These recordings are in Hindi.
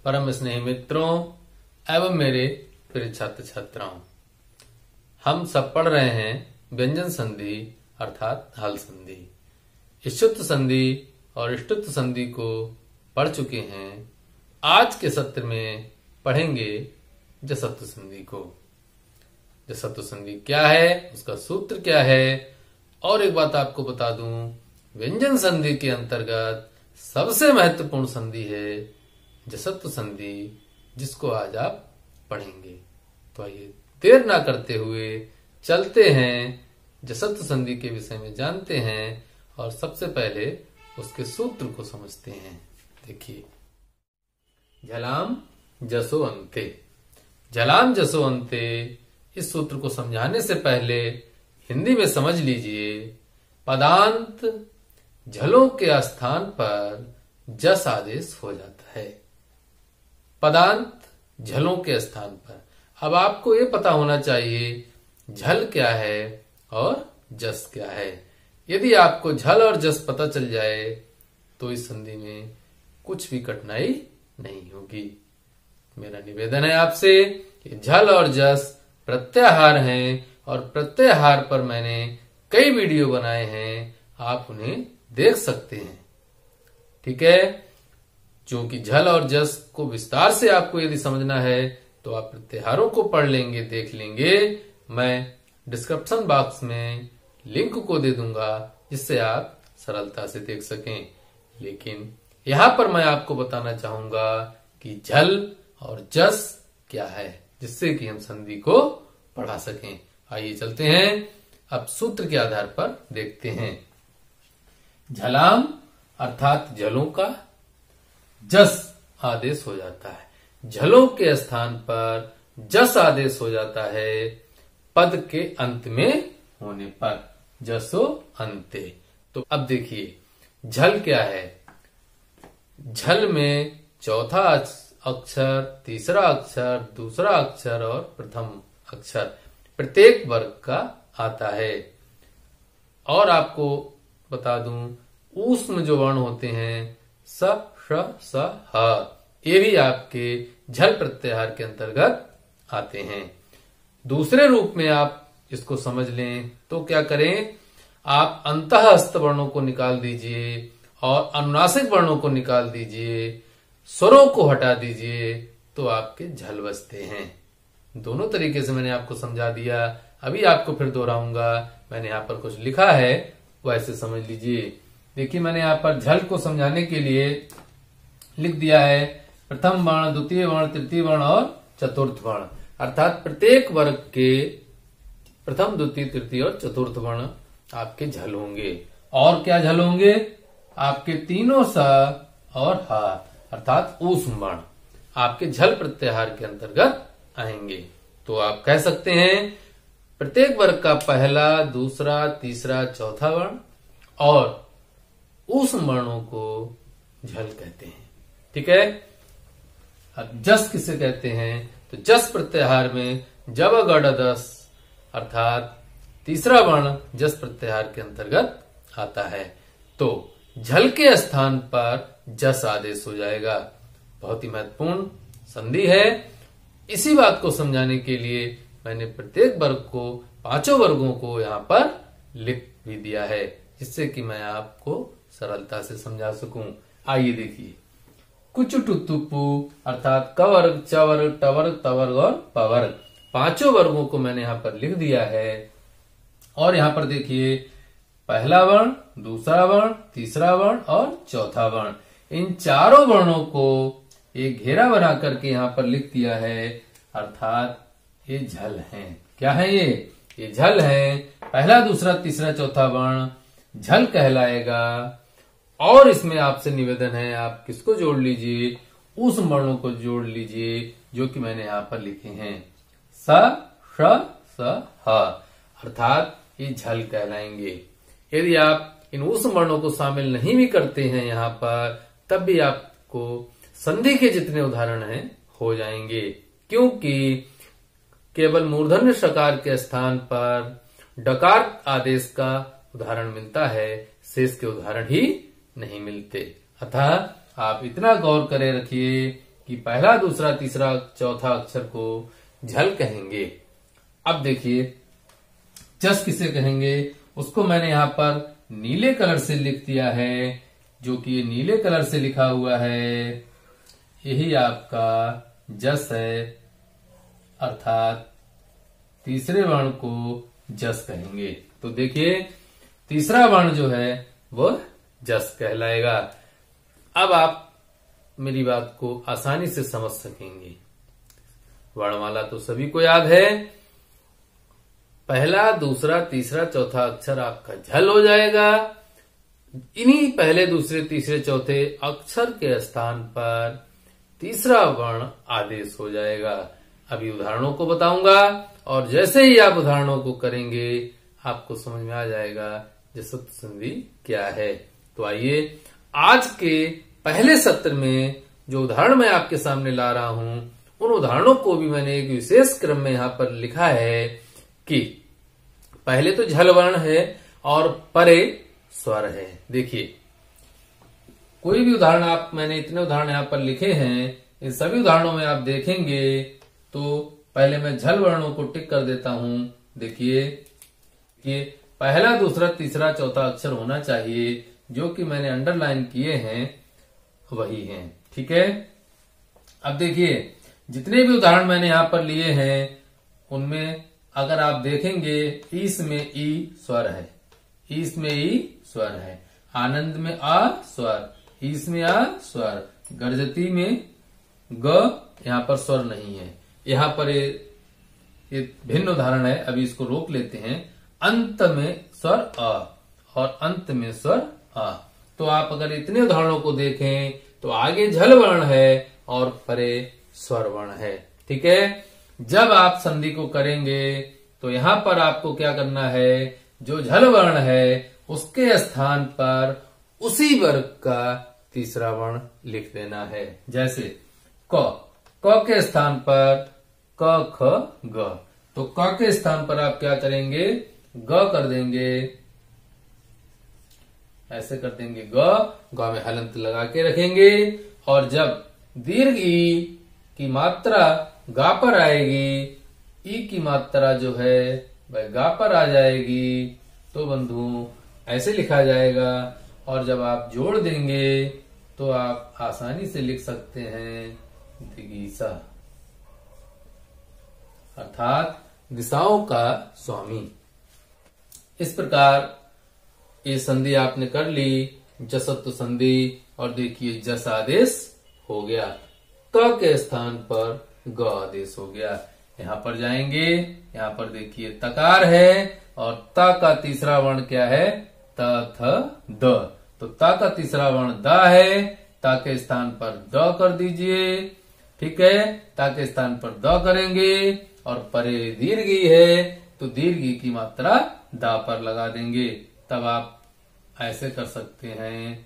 परम स्नेही मित्रों एवं मेरे प्रिय छात्र छात्राओं, हम सब पढ़ रहे हैं व्यंजन संधि अर्थात हल संधि। इष्टुत्व संधि और इष्टुत्व संधि को पढ़ चुके हैं। आज के सत्र में पढ़ेंगे जसत्व संधि को। जसत्व संधि क्या है, उसका सूत्र क्या है, और एक बात आपको बता दूं, व्यंजन संधि के अंतर्गत सबसे महत्वपूर्ण संधि है जसत्व संधि, जिसको आज आप पढ़ेंगे। तो आइए देर ना करते हुए चलते हैं, जसत्व संधि के विषय में जानते हैं और सबसे पहले उसके सूत्र को समझते हैं। देखिए, झलाम जसो अन्ते। झलाम जसो अन्ते, इस सूत्र को समझाने से पहले हिंदी में समझ लीजिए। पदांत झलों के स्थान पर जस आदेश हो जाता है। पदांत झलों के स्थान पर। अब आपको ये पता होना चाहिए झल क्या है और जस क्या है। यदि आपको झल और जस पता चल जाए तो इस संधि में कुछ भी कठिनाई नहीं होगी। मेरा निवेदन है आपसे कि झल और जस प्रत्याहार हैं और प्रत्याहार पर मैंने कई वीडियो बनाए हैं, आप उन्हें देख सकते हैं। ठीक है, क्योंकि झल और जस को विस्तार से आपको यदि समझना है तो आप प्रत्याहारों को पढ़ लेंगे, देख लेंगे। मैं डिस्क्रिप्शन बॉक्स में लिंक को दे दूंगा जिससे आप सरलता से देख सकें। लेकिन यहां पर मैं आपको बताना चाहूंगा कि झल और जस क्या है, जिससे कि हम संधि को पढ़ा सकें। आइए चलते हैं, अब सूत्र के आधार पर देखते हैं। झलाम अर्थात जलों का जस आदेश हो जाता है। झलों के स्थान पर जस आदेश हो जाता है पद के अंत में होने पर, जसो अन्ते। तो अब देखिए, झल क्या है। झल में चौथा अक्षर, तीसरा अक्षर, दूसरा अक्षर और प्रथम अक्षर प्रत्येक वर्ग का आता है। और आपको बता दूं, ऊष्म जो वर्ण होते हैं स, श, स, ह, ये भी आपके झल प्रत्याहार के अंतर्गत आते हैं। दूसरे रूप में आप इसको समझ लें तो क्या करें, आप अंतःस्थ वर्णों को निकाल दीजिए और अनुनासिक वर्णों को निकाल दीजिए, स्वरों को हटा दीजिए, तो आपके झल बचते हैं। दोनों तरीके से मैंने आपको समझा दिया। अभी आपको फिर दोहराऊंगा। मैंने यहाँ पर कुछ लिखा है, वैसे समझ लीजिए। देखिए, मैंने यहाँ पर झल को समझाने के लिए लिख दिया है प्रथम वर्ण, द्वितीय वर्ण, तृतीय वर्ण और चतुर्थ वर्ण। अर्थात प्रत्येक वर्ग के प्रथम, द्वितीय, तृतीय और चतुर्थ वर्ण आपके झल होंगे। और क्या झल होंगे, आपके तीनों स और ह अर्थात ऊष्म वर्ण आपके झल प्रत्याहार के अंतर्गत आएंगे। तो आप कह सकते हैं प्रत्येक वर्ग का पहला, दूसरा, तीसरा, चौथा वर्ण और ऊष्म वर्णों को झल कहते हैं। ठीक है। अब जस किसे कहते हैं, तो जस प्रत्याहार में जब गढ़ दस अर्थात तीसरा वर्ण जस प्रत्याहार के अंतर्गत आता है। तो झल के स्थान पर जस आदेश हो जाएगा। बहुत ही महत्वपूर्ण संधि है। इसी बात को समझाने के लिए मैंने प्रत्येक वर्ग को, पांचों वर्गों को यहाँ पर लिख भी दिया है, जिससे कि मैं आपको सरलता से समझा सकूं। आइए देखिए, कुछ टुतुपु अर्थात कवर्ग, चवर्ग, टवर्ग, तवर्ग और पवर्ग, पांचों वर्गों को मैंने यहाँ पर लिख दिया है। और यहाँ पर देखिए, पहला वर्ण, दूसरा वर्ण, तीसरा वर्ण और चौथा वर्ण, इन चारों वर्णों को एक घेरा बना करके यहाँ पर लिख दिया है। अर्थात ये झल हैं। क्या है ये झल हैं। पहला, दूसरा, तीसरा, चौथा वर्ण झल कहलाएगा। और इसमें आपसे निवेदन है, आप किसको जोड़ लीजिए, उस वर्णों को जोड़ लीजिए जो कि मैंने यहाँ पर लिखे हैं, स, श, स, ह, अर्थात ये झल कहलाएंगे। यदि आप इन उस वर्णों को शामिल नहीं भी करते हैं यहाँ पर, तब भी आपको संधि के जितने उदाहरण हैं हो जाएंगे, क्योंकि केवल मूर्धन्य षकार के स्थान पर डकार आदेश का उदाहरण मिलता है, शेष के उदाहरण ही नहीं मिलते। अतः आप इतना गौर करे रखिए कि पहला दूसरा तीसरा चौथा अक्षर को झल कहेंगे। अब देखिए जस किसे कहेंगे, उसको मैंने यहां पर नीले कलर से लिख दिया है, जो कि ये नीले कलर से लिखा हुआ है, यही आपका जस है, अर्थात तीसरे वर्ण को जस कहेंगे। तो देखिए तीसरा वर्ण जो है वो जस कहलाएगा। अब आप मेरी बात को आसानी से समझ सकेंगे। वर्णमाला तो सभी को याद है, पहला दूसरा तीसरा चौथा अक्षर आपका झल हो जाएगा। इन्हीं पहले दूसरे तीसरे चौथे अक्षर के स्थान पर तीसरा वर्ण आदेश हो जाएगा। अभी उदाहरणों को बताऊंगा और जैसे ही आप उदाहरणों को करेंगे आपको समझ में आ जाएगा जसत्व संधि क्या है। तो आइए आज के पहले सत्र में जो उदाहरण मैं आपके सामने ला रहा हूं, उन उदाहरणों को भी मैंने एक विशेष क्रम में यहां पर लिखा है कि पहले तो झल वर्ण है और परे स्वर है। देखिए कोई भी उदाहरण आप, मैंने इतने उदाहरण यहां पर लिखे हैं, इन सभी उदाहरणों में आप देखेंगे तो पहले मैं झल वर्णों को टिक कर देता हूं। देखिए कि पहला दूसरा तीसरा चौथा अक्षर होना चाहिए, जो कि मैंने अंडरलाइन किए हैं वही हैं। ठीक है, अब देखिए जितने भी उदाहरण मैंने यहां पर लिए हैं उनमें अगर आप देखेंगे ईस में ई स्वर है, ईस में ई स्वर है, आनंद में आ स्वर, ईस में आ स्वर, गर्जती में ग यहाँ पर स्वर नहीं है। यहाँ पर ये भिन्न उदाहरण है, अभी इसको रोक लेते हैं। अंत में स्वर अ और अंत में स्वर आ। तो आप अगर इतने उदाहरणों को देखें तो आगे झल वर्ण है और परे स्वर वर्ण है। ठीक है, जब आप संधि को करेंगे तो यहां पर आपको क्या करना है, जो झल वर्ण है उसके स्थान पर उसी वर्ग का तीसरा वर्ण लिख देना है। जैसे क के स्थान पर क ख ग, तो क के स्थान पर आप क्या करेंगे, ग कर देंगे, ऐसे कर देंगे ग में हलंत लगा के रखेंगे। और जब दीर्घ ई की मात्रा गा पर आएगी, ई की मात्रा जो है वह गा पर आ जाएगी, तो बंधु ऐसे लिखा जाएगा। और जब आप जोड़ देंगे तो आप आसानी से लिख सकते हैं दिगीसा, अर्थात दिशाओं का स्वामी। इस प्रकार ये संधि आपने कर ली, जसत्व संधि, और देखिए जस आदेश हो गया, क के स्थान पर ग आदेश हो गया। यहाँ पर जाएंगे, यहाँ पर देखिए तकार है और त का तीसरा वर्ण क्या है, त थ द, तो त का तीसरा वर्ण द है, त के स्थान पर द कर दीजिए। ठीक है, त के स्थान पर द करेंगे और परे दीर्घी है तो दीर्घी की मात्रा दा पर लगा देंगे। तब आप ऐसे कर सकते हैं,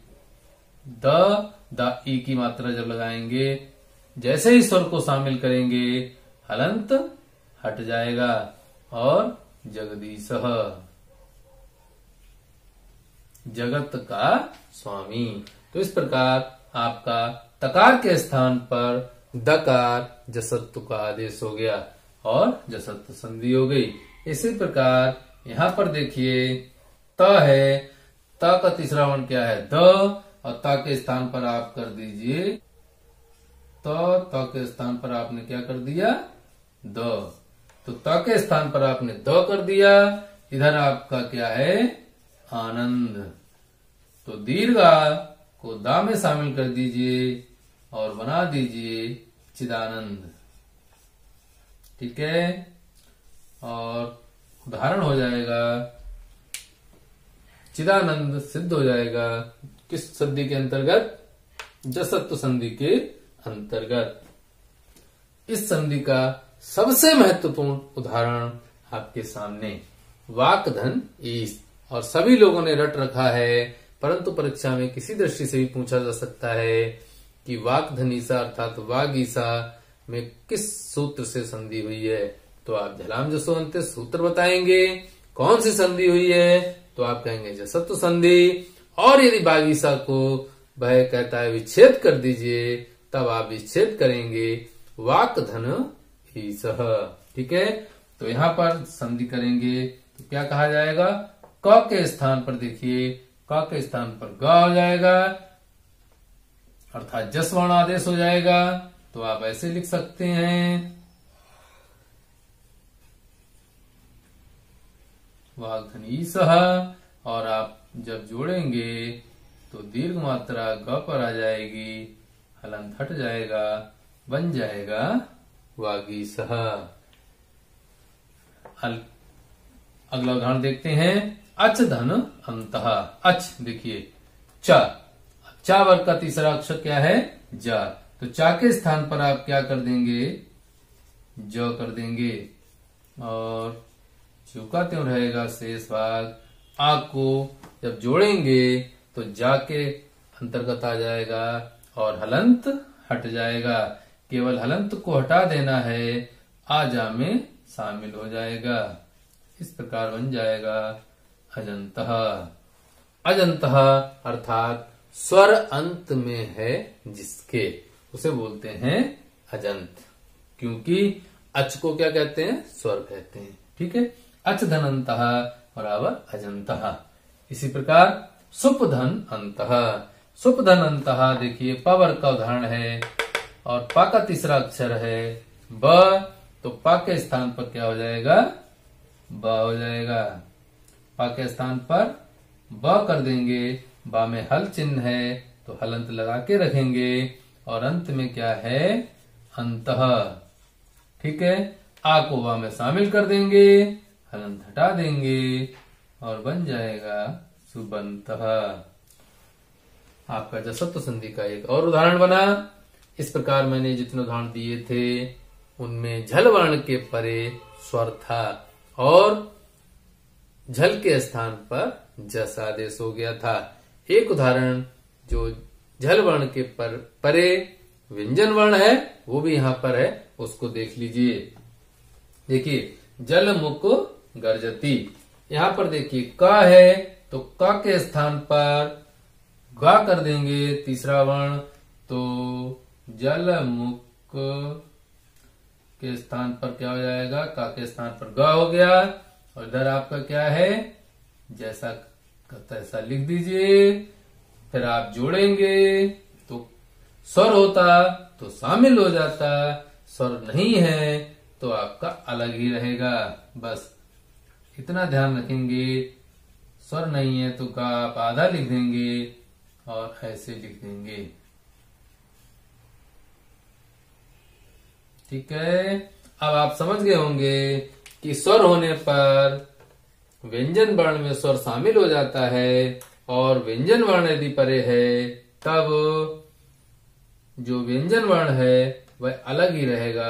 द ई की मात्रा जब लगाएंगे, जैसे ही स्वर को शामिल करेंगे हलंत हट जाएगा और जगदीशः, जगत का स्वामी। तो इस प्रकार आपका तकार के स्थान पर दकार जसत्व का आदेश हो गया और जसत्व संधि हो गई। इसी प्रकार यहाँ पर देखिए त है, त का तीसरा वर्ण क्या है, द, और त के स्थान पर आप कर दीजिए त के स्थान पर आपने क्या कर दिया, द, तो त के स्थान पर आपने द कर दिया। इधर आपका क्या है, आनंद, तो दीर्घा को दा में शामिल कर दीजिए और बना दीजिए चिदानंद। ठीक है, और उदाहरण हो जाएगा चिदानंद सिद्ध हो जाएगा किस संधि के अंतर्गत, जसत्व संधि के अंतर्गत। इस संधि का सबसे महत्वपूर्ण उदाहरण आपके सामने वाक्धन ईस, और सभी लोगों ने रट रखा है, परंतु परीक्षा में किसी दृष्टि से भी पूछा जा सकता है कि वाक्धन ईसा अर्थात वाग ईसा में किस सूत्र से संधि हुई है। तो आप झलाम जसो अंत्य सूत्र बताएंगे, कौन सी संधि हुई है, तो आप कहेंगे जसत्व संधि। और यदि बागीसा को वह कहता है विच्छेद कर दीजिए, तब आप विच्छेद करेंगे वाक धन ईसह। ठीक है, तो यहाँ पर संधि करेंगे तो क्या कहा जाएगा, क के स्थान पर देखिए, क के स्थान पर ग हो जाएगा, अर्थात जसवर्ण आदेश हो जाएगा। तो आप ऐसे लिख सकते हैं, वाक धन ईसह, और आप जब जोड़ेंगे तो दीर्घ मात्रा ग पर आ जाएगी, हलंत हट जाएगा, बन जाएगा वागीसह। अगला उदाहरण देखते हैं, अच धन अंतः। अच देखिए चा वर्ग का तीसरा अक्षर क्या है, जा। तो चा के स्थान पर आप क्या कर देंगे, ज कर देंगे, और चूका त्यों रहेगा शेष भाग। आ को जब जोड़ेंगे तो जा के अंतर्गत आ जाएगा और हलंत हट जाएगा। केवल हलंत को हटा देना है, आ जा में शामिल हो जाएगा। इस प्रकार बन जाएगा अजंतः। अजंतः अर्थात स्वर अंत में है जिसके, उसे बोलते हैं अजंत, क्योंकि अच को क्या कहते हैं, स्वर कहते हैं। ठीक है, अच धन अंतः बराबर अजंतः। इसी प्रकार सुप धन अंतः। सुप धन अंतः देखिए प वर्ग का उदाहरण है और पा का तीसरा अक्षर है ब, तो पा के स्थान पर क्या हो जाएगा, ब हो जाएगा। पा के स्थान पर ब कर देंगे, बा में हल चिन्ह है तो हलंत लगा के रखेंगे, और अंत में क्या है, अंतः। ठीक है, आ को बा में शामिल कर देंगे, हलंत हटा देंगे और बन जाएगा सुबंतः। आपका जसत्व संधि का एक और उदाहरण बना। इस प्रकार मैंने जितने उदाहरण दिए थे उनमें झल वर्ण के परे स्वर था और झल के स्थान पर जस आदेश हो गया था। एक उदाहरण जो झल वर्ण के परे व्यंजन वर्ण है वो भी यहाँ पर है, उसको देख लीजिए। देखिए जल मुक गर्जती, यहाँ पर देखिए क है तो क के स्थान पर गा कर देंगे तीसरा वर्ण, तो जल मुक के स्थान पर क्या हो जाएगा, का के स्थान पर ग हो गया, और इधर आपका क्या है, जैसा तैसा लिख दीजिए। फिर आप जोड़ेंगे तो स्वर होता तो शामिल हो जाता, स्वर नहीं है तो आपका अलग ही रहेगा। बस इतना ध्यान रखेंगे, स्वर नहीं है तो का आप आधा लिख देंगे और ऐसे लिख देंगे। ठीक है, अब आप समझ गए होंगे कि स्वर होने पर व्यंजन वर्ण में स्वर शामिल हो जाता है, और व्यंजन वर्ण यदि परे है तब जो व्यंजन वर्ण है वह अलग ही रहेगा,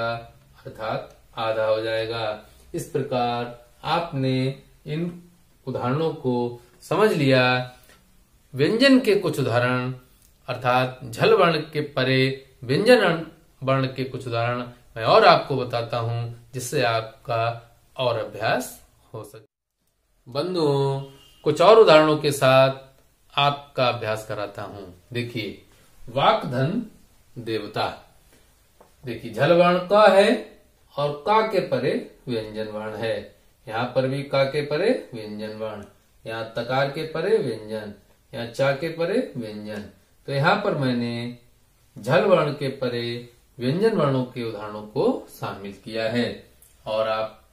अर्थात आधा हो जाएगा। इस प्रकार आपने इन उदाहरणों को समझ लिया। व्यंजन के कुछ उदाहरण अर्थात झल वर्ण के परे व्यंजन वर्ण के कुछ उदाहरण मैं और आपको बताता हूं, जिससे आपका और अभ्यास हो सके। बंधुओं, कुछ और उदाहरणों के साथ आपका अभ्यास कराता हूं। देखिए वाक धन देवता, देखिए झल वर्ण का है और का के परे व्यंजन वर्ण है। यहाँ पर भी का के परे व्यंजन वर्ण, यहाँ तकार के परे व्यंजन, यहाँ चा के परे व्यंजन। तो यहाँ पर मैंने झल वर्ण के परे व्यंजन वर्णों के उदाहरणों को शामिल किया है, और आप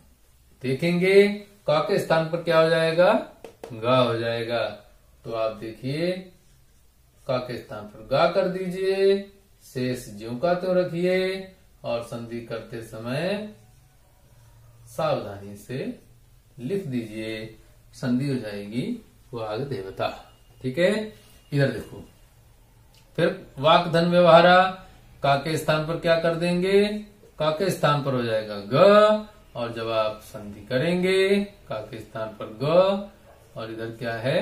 देखेंगे का के स्थान पर क्या हो जाएगा, गा हो जाएगा। तो आप देखिए का के स्थान पर गा कर दीजिए, शेष ज्यों का त्यों रखिए, और संधि करते समय सावधानी से लिख दीजिए, संधि हो जाएगी वाग देवता। ठीक है, इधर देखो, फिर वाक धन व्यवहारा, का के स्थान पर क्या कर देंगे, का के स्थान पर हो जाएगा ग, और जब आप संधि करेंगे का के स्थान पर ग, और इधर क्या है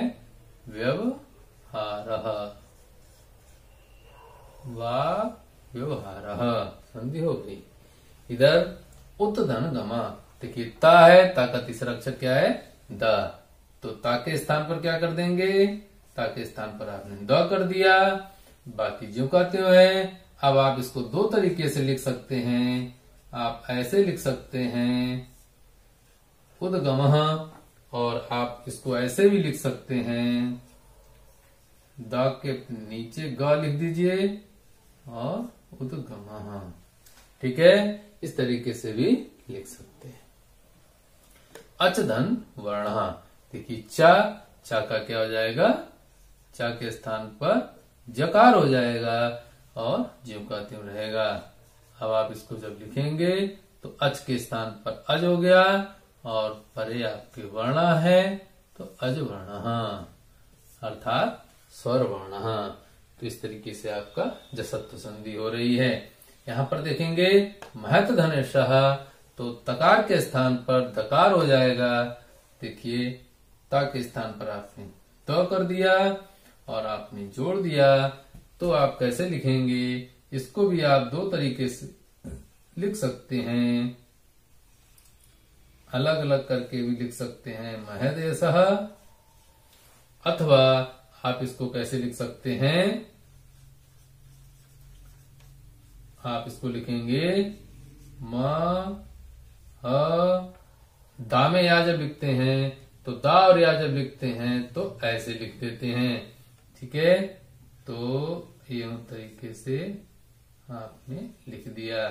व्यवहारः, वाक व्यवहारः, संधि हो गई। इधर उत धन गमा, देखिए ता है, ता का तीसरा अक्षर क्या है, द, तो ता के स्थान पर क्या कर देंगे, ता के स्थान पर आपने द कर दिया, बाकी ज्यों का त्यों है, अब आप इसको दो तरीके से लिख सकते हैं। आप ऐसे लिख सकते हैं उद्गमः, और आप इसको ऐसे भी लिख सकते हैं, द के नीचे ग लिख दीजिए और उद्गमः। ठीक है, इस तरीके से भी लिख सकते हैं। अचधन वर्ण, देखिए चा का क्या हो जाएगा, चा के स्थान पर जकार हो जाएगा और ज्यों का त्यों रहेगा। अब आप इसको जब लिखेंगे तो अच के स्थान पर अज हो गया और परे आपके वर्ण है तो अज वर्ण, अर्थात स्वर वर्ण। तो इस तरीके से आपका जसत्व संधि हो रही है। यहाँ पर देखेंगे महत धनेशः, तो तकार के स्थान पर दकार हो जाएगा। देखिए ता के स्थान पर आपने त कर दिया और आपने जोड़ दिया, तो आप कैसे लिखेंगे, इसको भी आप दो तरीके से लिख सकते हैं, अलग अलग करके भी लिख सकते हैं, महदेशः, अथवा आप इसको कैसे लिख सकते हैं, आप इसको लिखेंगे दा में या जब लिखते हैं तो दा और या जब लिखते हैं तो ऐसे लिख देते हैं। ठीक है, तो ये तरीके से आपने लिख दिया।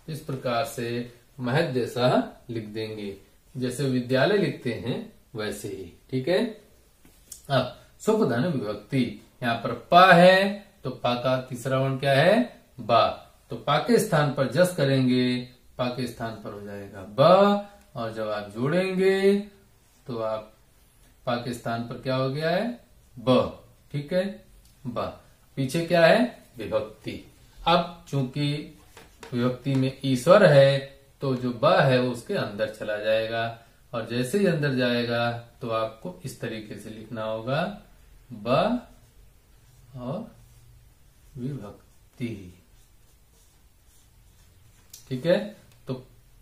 इस प्रकार से महदेशः लिख देंगे, जैसे विद्यालय लिखते हैं वैसे ही। ठीक है, अब सुपधन विभक्ति, यहाँ पर पा है तो पा का तीसरा वर्ण क्या है, बा, तो पा के स्थान पर जस करेंगे, पा के स्थान पर हो जाएगा ब, और जब आप जोड़ेंगे तो आप पा के स्थान पर क्या हो गया है, ब। ठीक है, ब, पीछे क्या है, विभक्ति। अब चूंकि विभक्ति में ईश्वर है तो जो ब है वो उसके अंदर चला जाएगा, और जैसे ही अंदर जाएगा तो आपको इस तरीके से लिखना होगा, ब और विभक्ति। ठीक है, तो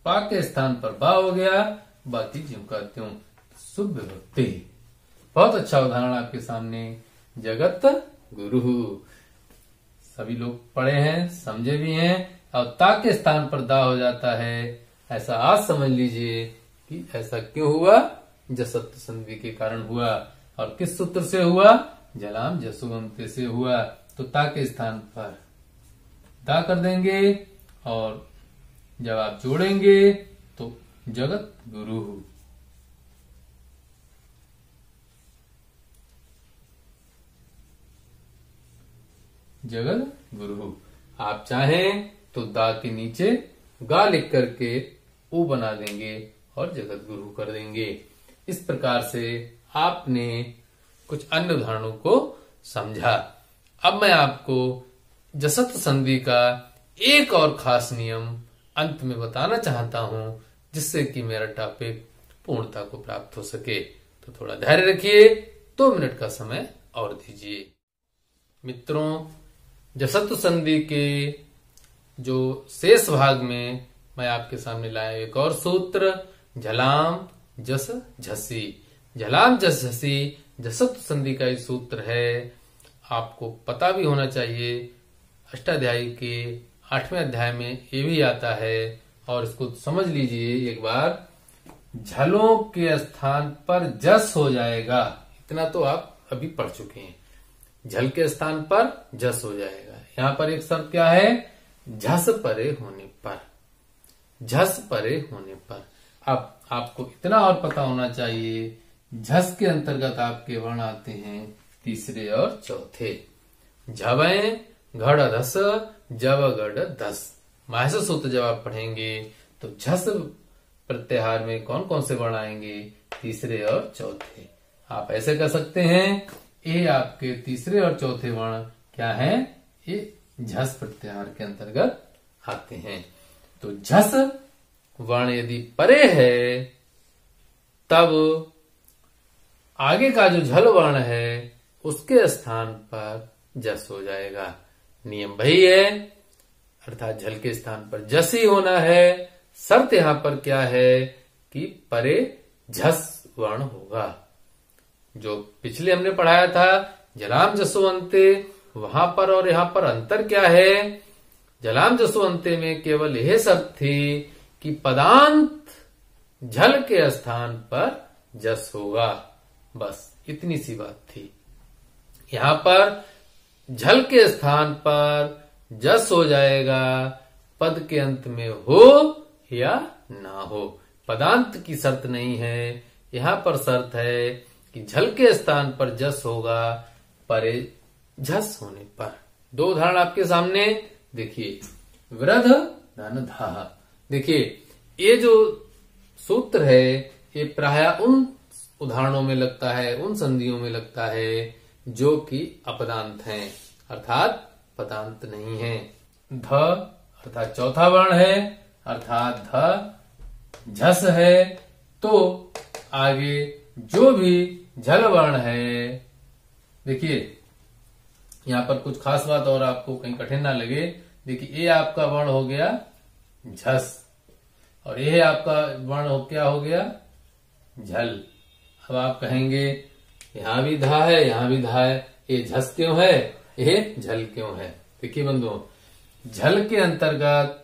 पा के स्थान पर बा हो गया, बाकी ज्यों का त्यों शुभ विभक्ति। बहुत अच्छा उदाहरण आपके सामने, जगत गुरु। सभी लोग पढ़े हैं, समझे भी हैं। और ता के स्थान पर दा हो जाता है, ऐसा आज समझ लीजिए कि ऐसा क्यों हुआ, जसत्व संधि के कारण हुआ। और किस सूत्र से हुआ, जलाम जसुवंते से हुआ। तो ता के स्थान पर दा कर देंगे और जब आप जोड़ेंगे तो जगत गुरु। जगत गुरु, आप चाहें तो दा के नीचे गा लिख करके ऊ बना देंगे और जगत गुरु कर देंगे। इस प्रकार से आपने कुछ अन्य उदाहरणों को समझा। अब मैं आपको जसत्व संधि का एक और खास नियम अंत में बताना चाहता हूं, जिससे कि मेरा टॉपिक पूर्णता को प्राप्त हो सके। तो थोड़ा धैर्य रखिए, 2 मिनट का समय और दीजिए। मित्रों, जसत्व संधि के जो शेष भाग में मैं आपके सामने लाया एक और सूत्र, झलाम जस झसी। झलाम जस झसी जसत्व संधि का एक सूत्र है। आपको पता भी होना चाहिए, अष्टाध्यायी के 8वें अध्याय में ये भी आता है। और इसको समझ लीजिए एक बार, झलों के स्थान पर जस हो जाएगा, इतना तो आप अभी पढ़ चुके हैं। झल के स्थान पर जस हो जाएगा। यहाँ पर एक शब्द क्या है, झस परे होने पर, झस परे होने पर। अब आपको इतना और पता होना चाहिए, झस के अंतर्गत आपके वर्ण आते हैं तीसरे और चौथे। झवें घड़ धस, जब गढ़ धस। महस सूत्र जब आप पढ़ेंगे तो झस प्रत्याहार में कौन कौन से वर्ण आएंगे, तीसरे और चौथे। आप ऐसे कर सकते हैं, ये आपके तीसरे और चौथे वर्ण क्या हैं, ये झस प्रत्याहार के अंतर्गत आते हैं। तो झस वर्ण यदि परे है तब आगे का जो झल वर्ण है उसके स्थान पर जस हो जाएगा। नियम वही है, अर्थात झल के स्थान पर जस ही होना है। शर्त यहां पर क्या है कि परे झस वर्ण होगा। जो पिछले हमने पढ़ाया था, जलाम जसुवंते, वहां पर और यहाँ पर अंतर क्या है? जलाम जसो अंते में केवल यह शर्त थी कि पदांत झल के स्थान पर जस होगा, बस इतनी सी बात थी। यहां पर झल के स्थान पर जस हो जाएगा, पद के अंत में हो या ना हो। पदांत की शर्त नहीं है, यहां पर शर्त है कि झल के स्थान पर जस होगा, परे झस होने पर। दो उदाहरण आपके सामने देखिए, वृद्ध धन धा। देखिए ये जो सूत्र है ये प्रायः उन उदाहरणों में लगता है, उन संधियों में लगता है जो कि अपदांत हैं, अर्थात पदांत नहीं है। ध अर्थात चौथा वर्ण है, अर्थात ध झस है, तो आगे जो भी झल वर्ण है, देखिए यहां पर कुछ खास बात और आपको कहीं कठिन ना लगे। देखिए ये आपका वर्ण हो गया झस और यह आपका वर्ण क्या हो गया? झल। अब आप कहेंगे यहां भी धा है, यहां भी धा है, ये झस क्यों है, ये झल क्यों है? देखिए बंधुओं, झल के अंतर्गत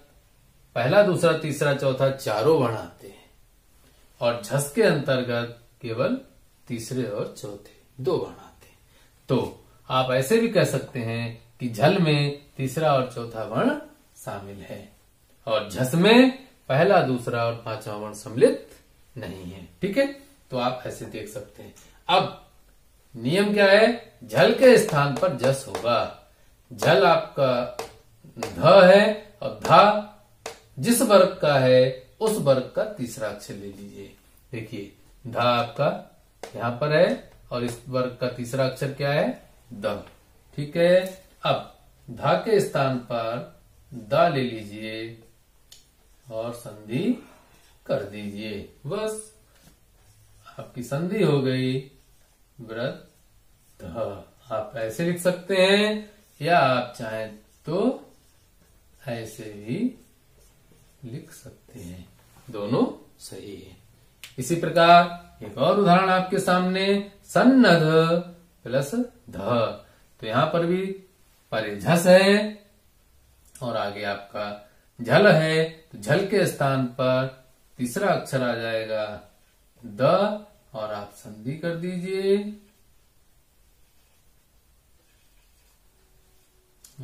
पहला दूसरा तीसरा चौथा चारों वर्ण आते हैं और झस के अंतर्गत केवल तीसरे और चौथे दो वर्ण आते हैं। तो आप ऐसे भी कह सकते हैं कि झल में तीसरा और चौथा वर्ण शामिल है और झस में पहला दूसरा और पांचवा वर्ण सम्मिलित नहीं है। ठीक है, तो आप ऐसे देख सकते हैं। अब नियम क्या है? झल के स्थान पर जस होगा। झल आपका ध है और धा जिस वर्ग का है उस वर्ग का तीसरा अक्षर ले लीजिए। देखिए धा आपका यहां पर है और इस वर्ग का तीसरा अक्षर क्या है? द। ठीक है, अब धा के स्थान पर द ले लीजिए और संधि कर दीजिए, बस आपकी संधि हो गई वृद्ध। आप ऐसे लिख सकते हैं या आप चाहें तो ऐसे भी लिख सकते हैं, दोनों सही है। इसी प्रकार एक और उदाहरण आपके सामने, सन्नध प्लस ध। तो यहां पर भी परिझस है और आगे आपका झल है, तो झल के स्थान पर तीसरा अक्षर आ जाएगा द और आप संधि कर दीजिए।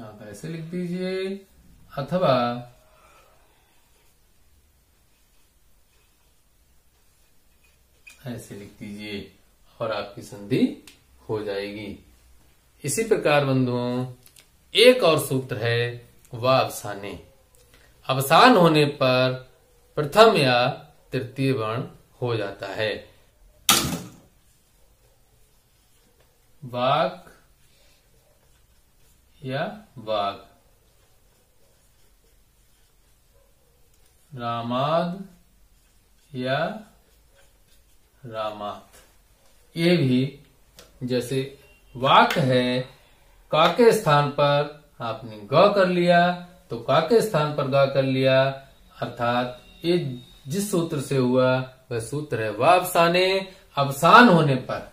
आप ऐसे लिख दीजिए अथवा ऐसे लिख दीजिए और आपकी संधि हो जाएगी। इसी प्रकार बंधुओं एक और सूत्र है वावसाने। अवसान होने पर प्रथम या तृतीय वर्ण हो जाता है। वाक या वाग, रामाद या रामात। ये भी जैसे वाक है, का के स्थान पर आपने ग कर लिया तो का के स्थान पर गा कर लिया, अर्थात ये जिस सूत्र से हुआ वह सूत्र है वावसाने। अवसान होने पर,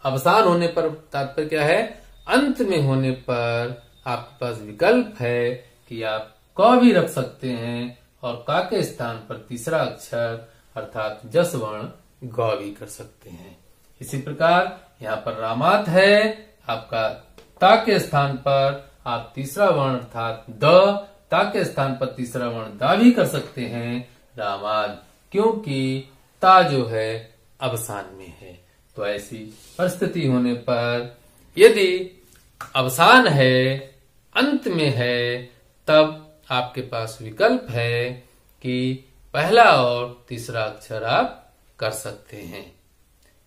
अवसान होने पर तात्पर्य क्या है? अंत में होने पर आपके पास विकल्प है कि आप क भी रख सकते हैं और का के स्थान पर तीसरा अक्षर अर्थात जस वर्ण ग भी कर सकते हैं। इसी प्रकार यहाँ पर रामात है, आपका ता के स्थान पर आप तीसरा वर्ण अर्थात द, ता के स्थान पर तीसरा वर्ण दा भी कर सकते हैं रामाद, क्योंकि ता जो है अवसान में है। तो ऐसी परिस्थिति होने पर यदि अवसान है, अंत में है, तब आपके पास विकल्प है कि पहला और तीसरा अक्षर आप कर सकते हैं।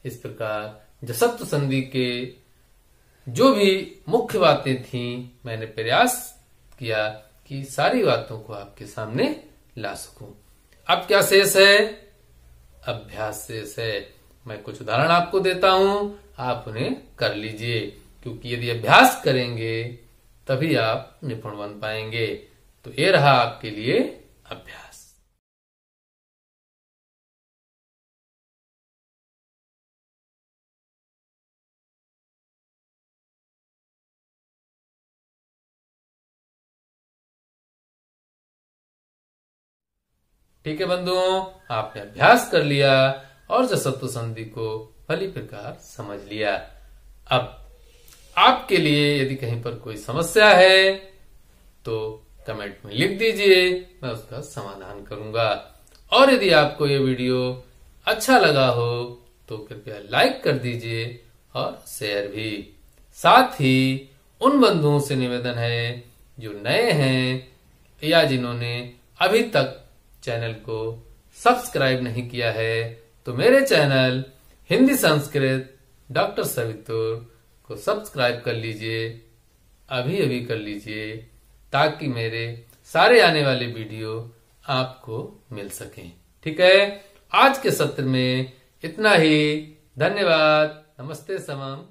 इस प्रकार जसत्व संधि के जो भी मुख्य बातें थी मैंने प्रयास किया कि सारी बातों को आपके सामने ला सकूं। अब क्या शेष है? अभ्यास शेष है। मैं कुछ उदाहरण आपको देता हूं, आप उन्हें कर लीजिए, क्योंकि यदि अभ्यास करेंगे तभी आप निपुण बन पाएंगे। तो ये रहा आपके लिए अभ्यास। ठीक है बंधुओं, आपने अभ्यास कर लिया और जसत्व संधि को भली प्रकार समझ लिया। अब आपके लिए यदि कहीं पर कोई समस्या है तो कमेंट में लिख दीजिए, मैं उसका समाधान करूंगा। और यदि आपको ये वीडियो अच्छा लगा हो तो कृपया लाइक कर दीजिए और शेयर भी। साथ ही उन बंधुओं से निवेदन है जो नए हैं या जिन्होंने अभी तक चैनल को सब्सक्राइब नहीं किया है, तो मेरे चैनल हिंदी संस्कृत डॉक्टर सवितुर को सब्सक्राइब कर लीजिए, अभी अभी कर लीजिए, ताकि मेरे सारे आने वाले वीडियो आपको मिल सकें। ठीक है, आज के सत्र में इतना ही। धन्यवाद। नमस्ते समम।